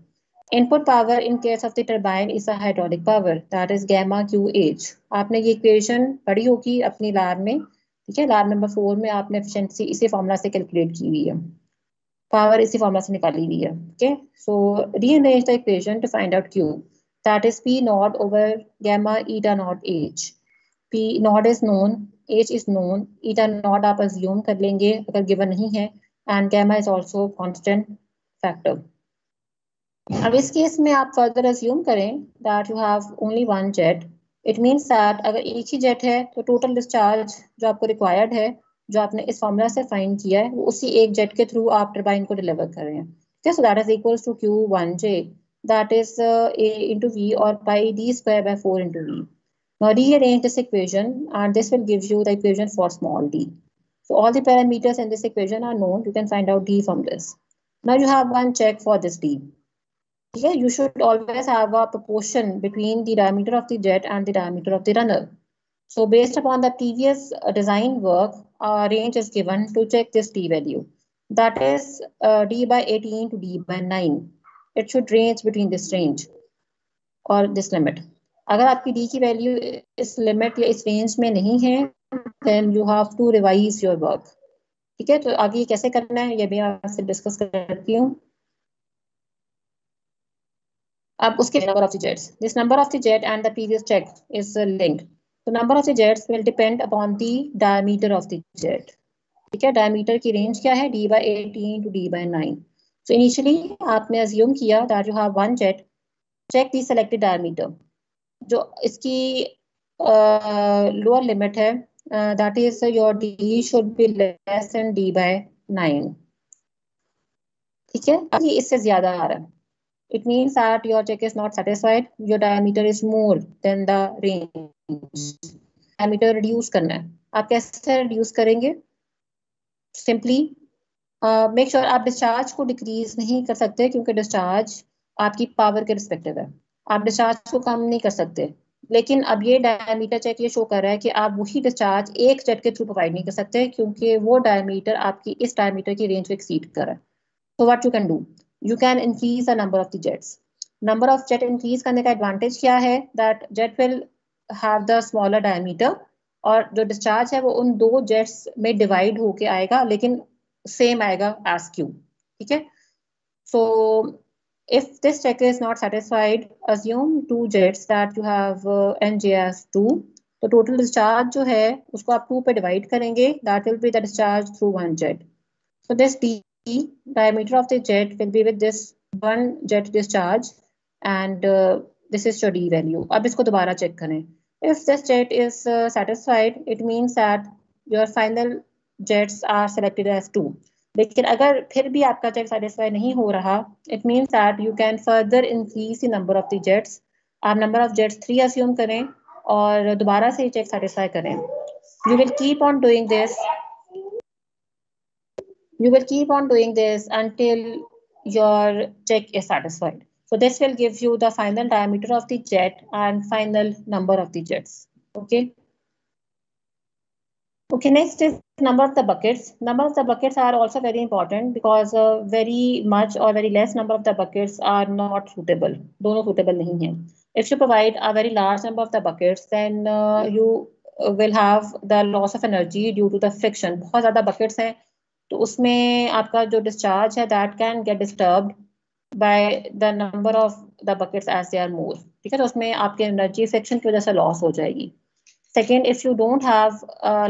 Input power in case of the turbine is a hydraulic power, that is gamma QH. आपने ये equation पढ़ी होगी अपनी lab में, ठीक है, lab number 4 में आपने efficiency इसी formula से calculate की हुई है, power इसी formula से निकाली हुई है. Okay, so rearrange the equation to find out Q, that is P naught over gamma eta naught H. P naught is known, H is known, eta naught आप assume कर लेंगे अगर given नहीं है, and gamma is also constant factor. अब इस case में आप फर्दर अज्यूम करें that you have only one jet. It means that अगर एक ही जेट है तो टोटल डिस्चार्ज जो आपको रिक्वायर्ड है, जो आपने इस फॉर्मूला से फाइंड किया है, वो उसी एक जेट के थ्रू आप टरबाइन को डिलीवर कर रहे हैं. ठीक है, so that is equals to Q1J, that is A into V or pi D square by 4 into V. Now rearrange this equation and this will give you the equation for small d. So all the parameters in this equation are known. You can find out D from this. Now you have one check for this D. Yeah, you should always have a proportion between the diameter of the jet and the diameter of the runner. So based upon the previous design work, a range is given to check this D value. That is D by 18 to D by 9. It should range between this range or this limit. अगर आपकी D की value इस limit या इस range में नहीं है, then you have to revise your work. ठीक है, तो आगे कैसे करना है ये भी आपसे डिस्कस करती हूँ. अब उसके number of the jets. This number of the jet and the previous check is linked. So number of the jets will depend upon the diameter of the jet. ठीक है, diameter की range क्या है? D by 18 to D by 9. So initially आपने assume किया that you have one jet. Check the selected diameter. जो इसकी lower limit है, that is your D should be less than D by 9. ठीक है, अभी इससे ज्यादा आ रहा है. It means that your check is not satisfied. Your diameter is more than the range. Diameter reduce करना है. आप कैसे reduce करेंगे? Simply make sure आप discharge को decrease नहीं कर सकते क्योंकि discharge आपकी power के respective है. आप discharge को कम नहीं कर सकते. लेकिन अब ये diameter check ये show कर रहा है कि आप वही discharge एक jet के through provide नहीं कर सकते क्योंकि वो diameter आपकी इस diameter की range को exceed कर रहा है. So what you can do? You can increase the number of the jets. Number of jet increase करने का advantage क्या है? That jet will have the smaller diameter और जो discharge है वो उन दो jets में divide होके आएगा लेकिन same आएगा as Q. ठीक है? So if this check is not satisfied, assume two jets that you have NJ as 2. तो total discharge जो है उसको आप 2 पे divide करेंगे. That will be the discharge through one jet. So this D diameter of the jet will be with this one jet discharge and this is your D value. अब इसको दोबारा check करें. If this jet is satisfied, it means that your final jets are selected as 2. लेकिन अगर फिर भी आपका check satisfy नहीं हो रहा, it means that you can further increase the number of the jets. आप number of jets 3 assume करें और दोबारा से check satisfy करें. You will keep on doing this. You will keep on doing this until your check is satisfied. So this will give you the final diameter of the jet and final number of the jets. Okay. Okay, next is number of the buckets. Number of the buckets are also very important because very much or very less number of the buckets are not suitable. दोनों suitable नहीं हैं. If you provide a very large number of the buckets, then you will have the loss of energy due to the friction. बहुत ज़्यादा buckets हैं, तो उसमें आपका जो discharge है that can get disturbed by the number of the buckets as they are more. ठीक है, तो उसमें आपके energy friction की वजह से loss हो जाएगी. Second, if you don't have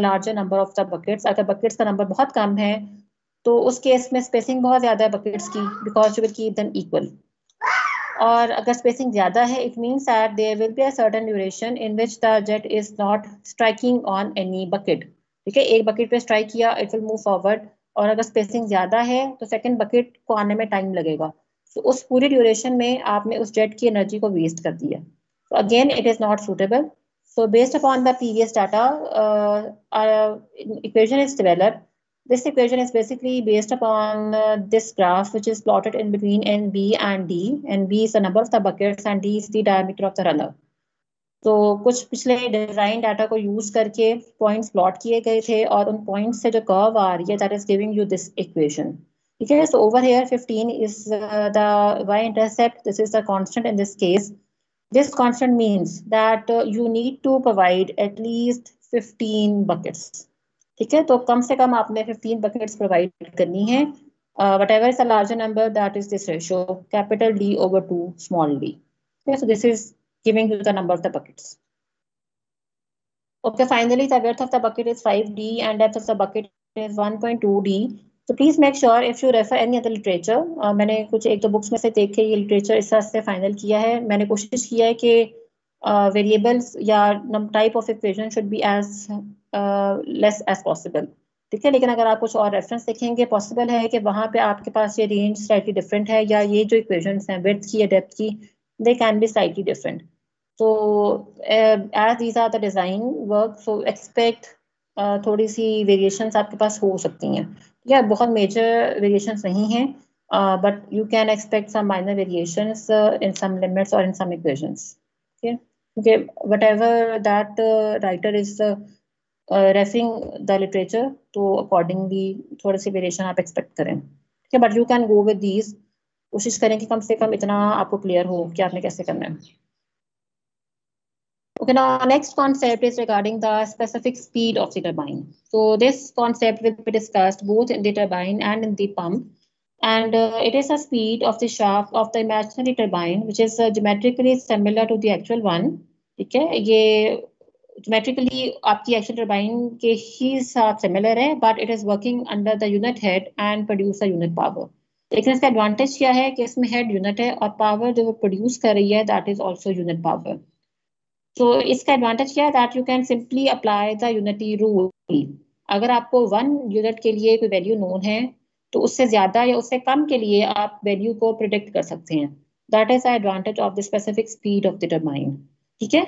larger number of the buckets, अगर बकेट्स का नंबर बहुत कम है तो उस केस में स्पेसिंग बहुत ज़्यादा है बकेट्स की, because you will keep them equal. और अगर स्पेसिंग ज़्यादा है, it means that there will be a certain duration in which the jet is not striking on any bucket. ठीक है, एक बकेट पे स्ट्राइक किया, इट विल मूव फॉरवर्ड. और अगर स्पेसिंग ज़्यादा है तो सेकेंड बकेट को आने में टाइम लगेगा. तो उस पूरी ड्यूरेशन में आपने उस जेट की एनर्जी को वेस्ट कर दिया. तो again it is not suitable. So based upon the previous data, our equation is developed. This equation is basically based upon this graph, which is plotted in between NB and D. NB is the number of the buckets and D is the diameter of the runner. तो कुछ पिछले design data को use करके points plot किए गए थे और उन पॉइंट्स से जो कर्व आ रही है that is giving you this equation. ठीक है, so over here 15 is the y intercept. This is the constant in this case. This constant means that you need to provide at least 15 buckets. ठीक है, तो कम से कम आपने 15 buckets provide करनी है. Whatever is a larger number, that is this ratio, capital D over 2 small d. Okay, so this is giving you the number of the buckets. Okay, finally the width of the bucket is 5d and depth of the bucket is 1.2d. So please make sure if you refer any other literature. मैंने कुछ एक दो books में से देख के ये literature इस तरह से फाइनल किया है. मैंने कोशिश किया है कि वेरिएबल्स या type of equation should be as less as possible. ठीक है, लेकिन अगर आप कुछ और रेफरेंस देखेंगे, पॉसिबल है कि वहाँ पे आपके पास ये रेंज स्लाइटली डिफरेंट है, या ये जो इक्वेशंस हैं विड्थ की या डेप्थ की, they can be slightly different. So as these are the design work, so expect थोड़ी सी वेरिएशंस आपके पास हो सकती हैं. या बहुत मेजर वेरिएशंस नहीं हैं, but you can expect some minor variations in some limits or in some equations. Okay, whatever that writer is referring the literature, तो accordingly थोड़ी सी वेरिएशन आप एक्सपेक्ट करें. Okay, but you can go with these. कोशिश करें कि कम से कम इतना आपको क्लियर हो कि आपने कैसे करना है. Okay, now next concept is regarding the specific speed of the turbine. So this concept will be discussed both in the turbine and in the pump. And it is a speed of the shaft of the imaginary turbine, which is geometrically similar to the actual one. ठीक है, ये geometrically आपकी actual turbine के ही साथ similar है, but it is working under the unit head and produce a unit power. लेकिन इसका advantage क्या है कि इसमें head unit है और power जो वो produce कर रही है that is also unit power. तो इसका एडवांटेज क्या है that you can simply apply the unity rule. अगर आपको 1 यूनिट के लिए कोई वैल्यू नोन है तो उससे ज्यादा या उससे कम के लिए आप वैल्यू को प्रिडिक्ट कर सकते हैं. That is the advantage of the specific speed of the turbine. ठीक है,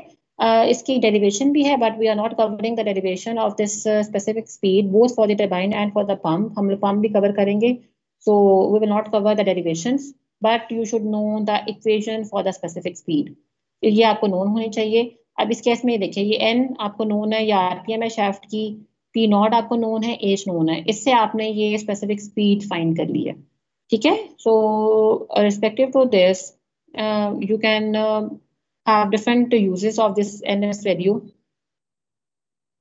इसकी डेरिवेशन भी है, but we are not covering the derivation of this specific speed both for the turbine and for the pump. हम लोग pump भी cover करेंगे, so we will not cover the derivations, but you should know the equation for the specific speed. ये आपको known होनी चाहिए. अब इस केस में देखिए, ये एन आपको नोन है या आरपीएम है शाफ्ट की, पी नॉट आपको नोन है, एच नोन है. इससे आपने ये स्पेसिफिक स्पीड फाइंड कर ली है. ठीक है, so respective to this you can have different uses of this NS value.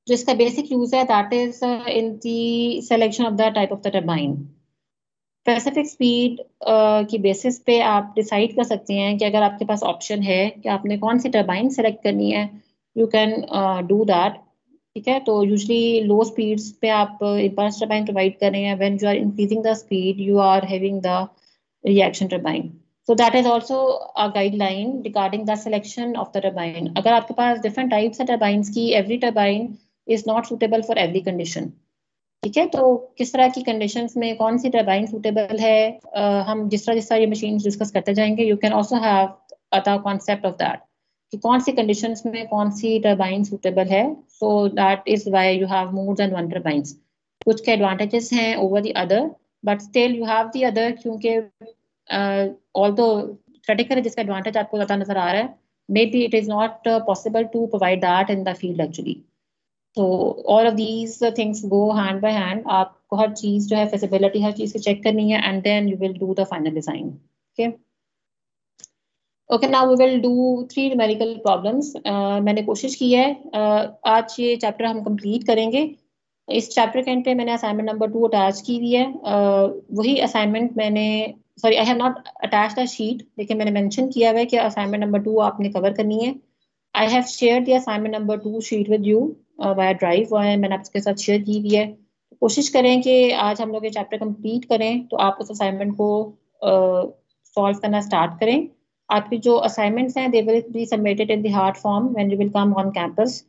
जो इसका बेसिक यूज है that is in the selection of the type of the turbine. Specific speed की basis पे आप डिसाइड कर सकते हैं कि अगर आपके पास ऑप्शन है कि आपने कौन सी टरबाइन सेलेक्ट करनी है, यू कैन डू दैट. ठीक है, तो यूजली लो स्पीड्स पे आप इम्पल्स टरबाइन प्रोवाइड कर रहे हैं. When you are increasing the speed you are having the reaction turbine. So that is also a guideline regarding the selection of the turbine. अगर आपके पास डिफरेंट टाइप्स है turbines की, every turbine is not suitable for every condition. ठीक है, तो किस तरह की कंडीशंस में कौन सी टरबाइन सूटेबल है, हम जिस तरह ये मशीन डिस्कस करते जाएंगे. You can also have the concept of that कि कौन सी कंडीशंस में कौन सी टरबाइन सूटेबल है. So that is why you have more than one turbines. कुछ के एडवांटेजेस हैं over the other, but still you have the other, क्योंकि although theoretically जिसका एडवांटेज आपको ज़्यादा नजर आ रहा है, may be it is not possible to provide that in the field actually. तो all of these things go hand by hand. आपको हर चीज जो है फिजिबिलिटी हर चीज की चेक करनी है and then you will do the final design. Okay. Okay, now we will do 3 numerical problems. मैंने कोशिश की है आज ये चैप्टर हम कंप्लीट करेंगे. इस चैप्टर के एंड पे मैंने असाइनमेंट नंबर 2 अटैच की हुई है. वही असाइनमेंट मैंने, sorry I have not attach the sheet, लेकिन मैंने मेंशन किया हुआ है कि असाइनमेंट नंबर 2 आपने कवर करनी है. I have share the assignment number 2 sheet with you via drive, मैंने आपके साथ शेयर की हुई है. कोशिश करें कि आज हम लोग ये चैप्टर कंप्लीट करें तो आप उस असाइनमेंट को सॉल्व करना स्टार्ट करें. आपकी जो असाइनमेंट्स हैं they will be submitted in the hard form when you will come on campus.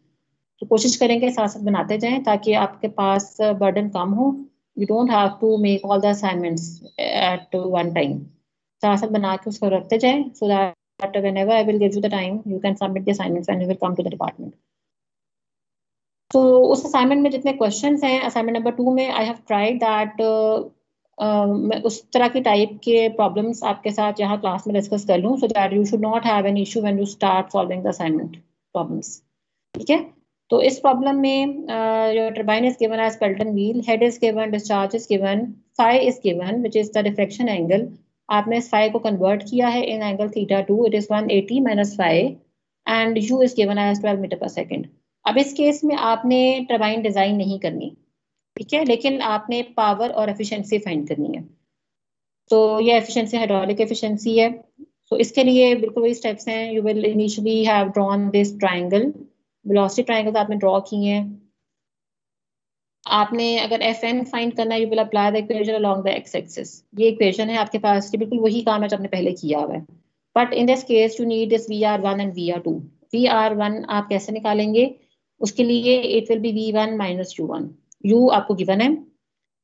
तो कोशिश करेंगे साथ साथ बनाते जाएं ताकि आपके पास बर्डन कम हो. You don't have to make all the assignments at one time. साथ साथ बना के उसको रखते जाएं so that whenever I will give you the time you can submit the assignments and you will come to the department. तो उस assignment में जितने क्वेश्चंस हैं असाइनमेंट नंबर 2 में आई हैव ट्राइड दैट मैं उस तरह की टाइप के प्रॉब्लम्स आपके साथ यहाँ क्लास में डिस्कस कर लूँ so that you should not have an issue when you start solving the assignment problems. ठीक है. तो इस प्रॉब्लम में your turbine is given as Pelton wheel, head is given, discharge is given, phi is given which is the deflection angle. आपने इस phi को convert किया है in angle theta 2, it is 180 minus phi and U is given as 12 metre पर second. अब इस case में आपने टर्बाइन डिजाइन नहीं करनी, ठीक है, लेकिन आपने पावर और एफिशिएंसी फाइंड करनी है. तो ये एफिशिएंसी हाइड्रोलिक एफिशिएंसी है. तो इसके लिए बिल्कुल वही स्टेप्स हैं. You will initially have drawn this triangle, velocity triangle आपने ड्रॉ किए हैं. आपने अगर एफ एन फाइंड करना है you will apply the equation along the x axis. ये इक्वेशन है आपके पास, ये बिल्कुल वही काम है जो आपने पहले किया हुआ है. But in this case you need this VR1 and VR2. VR1 आप कैसे निकालेंगे? उसके लिए it will be V1 minus U1. U आपको गिवन है,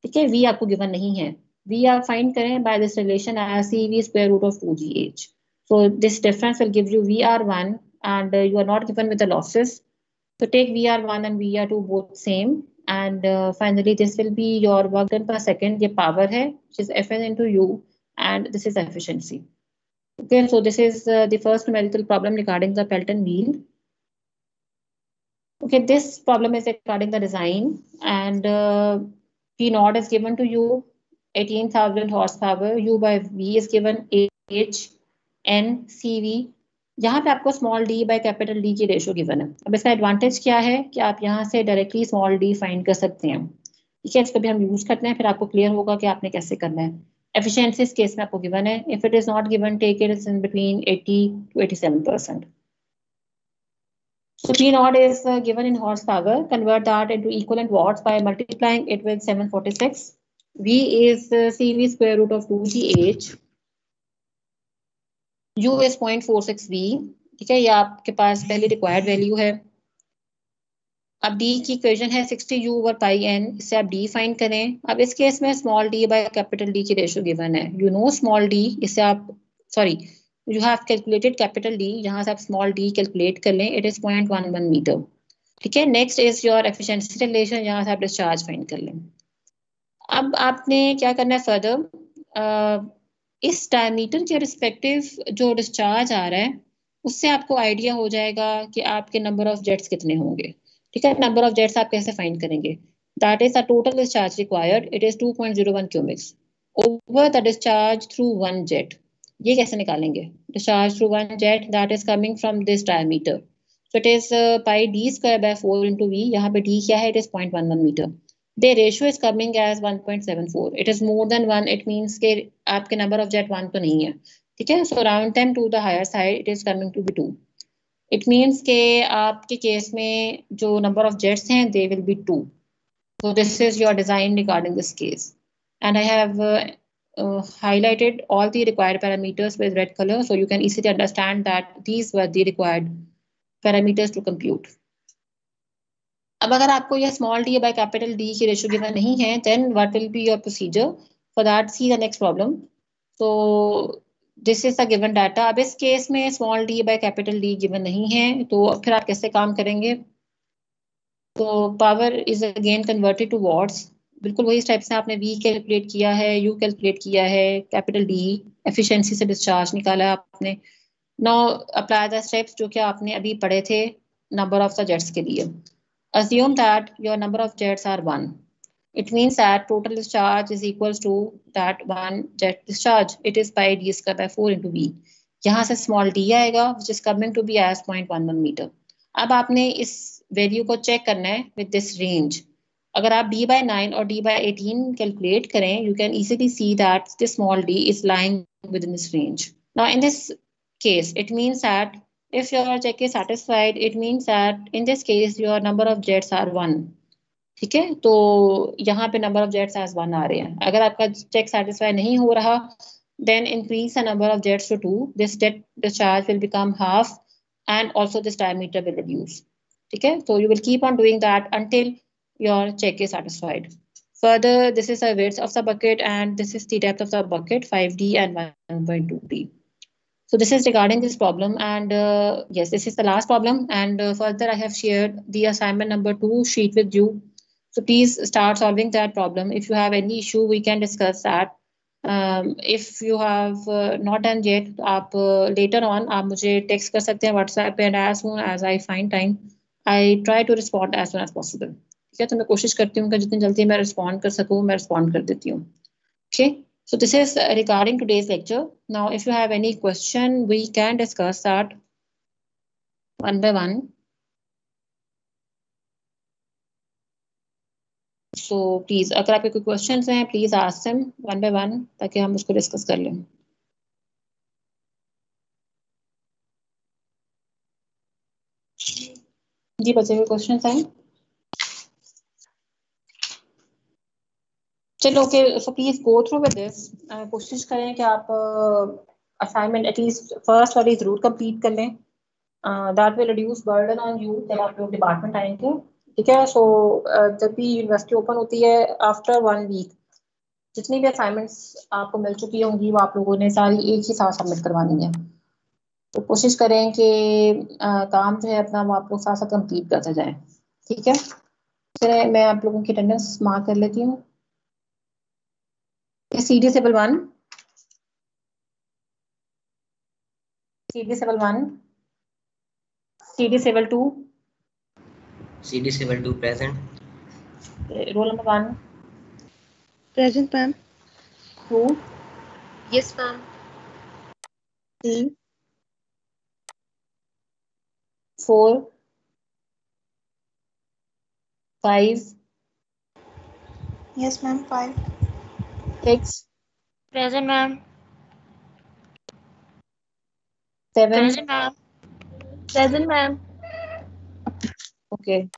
ठीक है, V आपको गिवन नहीं है. V आप फाइंड करें by this relation as CV square root of 2GH. So this difference will give you VR1 and you are not given with the losses. So take VR1 and VR2 both same and finally this will be your work done per second. ये power है which is Fn into U and this is efficiency. Okay, so this is the first numerical problem regarding the Pelton wheel. Okay, this problem is regarding the design and P naught is given to you 18,000 horsepower. U by V is given H N CV. यहाँ पे आपको small D by capital D की ratio given है. अब इसका advantage क्या है कि आप यहाँ से डायरेक्टली स्मॉल डी फाइंड कर सकते हैं. ठीक है, इसको भी हम यूज करते हैं फिर आपको क्लियर होगा कि आपने कैसे करना है. एफिशिएंसी इस केस में आपको गिवन है. If it is not given take it in between 80 to 87%. So P naught is given in horsepower. Convert that into equivalent watts by multiplying it with 746. V is CV square root of 2GH. U is 0.46V. ठीक है, ये आपके पास पहली required value है. अब D की equation है 60U over पाई N. इससे आप D फाइंड करें. अब इस केस में small d by capital D की रेशो गिवन है. यू नो स्मॉल d, इससे आप sorry you have calculated capital D, यहाँ से आप स्मॉल d कैलकुलेट कर लें. It is 0.11 meter. ठीक है, next is your efficiency relation, यहाँ से आप डिस्चार्ज फाइंड कर लें. अब आपने क्या करना है फर्दर, इस डायमीटर के रिस्पेक्टिव जो डिस्चार्ज आ रहा है उससे आपको आइडिया हो जाएगा कि आपके नंबर ऑफ जेट्स कितने होंगे. ठीक है, नंबर ऑफ जेट्स आप कैसे फाइंड करेंगे? That is the total discharge required. It is 2.01 cubics over the discharge through one jet. ये कैसे निकालेंगे? Discharge through one jet that is coming from this diameter. So it is pi d square by 4 into V. यहाँ पे d क्या है? It is 0.11 meter. The ratio is coming as 1.74. It is more than 1. It means कि आपके number of jet 1 तो नहीं है. ठीक है, so round them to the higher side. It is coming to be 2. It means कि आपके case में जो number of jets हैं they will be 2. So this is your design regarding this case. And I have highlighted all the required parameters with red color, so you can easily understand that these were the required parameters to compute. अब अगर आपको यह small d by capital D की ratio given नहीं है then what will be your procedure for that? See the next problem. So this is the given data. अब इस case में small d by capital D given नहीं है तो फिर आप कैसे काम करेंगे? तो power is again converted to watts. बिल्कुल वही स्टेप से आपने V कैलकुलेट किया है, U कैलकुलेट किया है, कैपिटल D एफिशिएंसी से डिस्चार्ज निकाला है आपने. नाउ अप्लाई द स्टेप्स जो कि आपने अभी पढ़े थे नंबर ऑफ द जेट्स के लिए. Assume that your number of jets are 1. It means that total discharge is equals to that one jet discharge. It is pi d square by 4 into v. यहाँ से small d आएगा which is coming to be as 0.11 meter. अब आपने इस value को check करना है with this range. अगर आप d by 9 और d by 18 कैलकुलेट करें, you can easily see that this small d is lying within this range. Now in this case, it means that if your check is satisfied, it means that in this case your number of jets are 1. ठीक है, तो यहाँ पे number of jets as 1 आ रहे हैं. अगर आपका check satisfy नहीं हो रहा, then increase the number of jets to 2. This jet discharge will become half and also this diameter will reduce. ठीक है, so you will keep on doing that until your check is satisfied. Further, this is the width of the bucket and this is the depth of the bucket, 5D and 1.2D. So this is regarding this problem, and yes, this is the last problem, and further I have shared the assignment number 2 sheet with you. So please start solving that problem. If you have any issue, we can discuss that. If you have not done yet, आप later on आप मुझे text कर सकते हैं WhatsApp पे, and as soon as I find time, I try to respond as soon as possible. ठीक है, तो मैं कोशिश करती हूँ कि जितनी जल्दी मैं respond कर सकूँ, मैं respond कर देती हूँ. Okay, so this is regarding today's lecture. Now, if you have any question, we can discuss that one by one. So please, अगर आपके कोई क्वेश्चंस हैं, please ask them one by one ताकि हम उसको डिस्कस कर लें. जी बच्चे, कोई क्वेश्चंस हैं? चलो, okay, so please go through with this. कोशिश करें कि आप असाइनमेंट एटलीस्ट फर्स्ट वाली जरूर कंप्लीट कर लें. That will reduce burden on you जब आप लोग डिपार्टमेंट आएंगे. ठीक है, सो जब भी यूनिवर्सिटी ओपन होती है आफ्टर 1 वीक, जितनी भी असाइनमेंट्स आपको मिल चुकी होंगी वो आप लोगों ने सारी एक ही साथ सबमिट करवानी है. तो कोशिश करें कि काम जो है अपना वो आप लोग साथ साथ कंप्लीट करते जाएं. ठीक है, चलिए मैं आप लोगों की अटेंडेंस मार्क कर लेती हूँ. CD Civil 1, CD Civil 1, CD Civil 2, CD Civil 2 present. Roll number 1, Present, ma'am. 2, Yes, ma'am. 3, 4, 5, Yes, ma'am. 5. 6, Present, ma'am. 7, Present, ma'am. Present, ma'am. okay,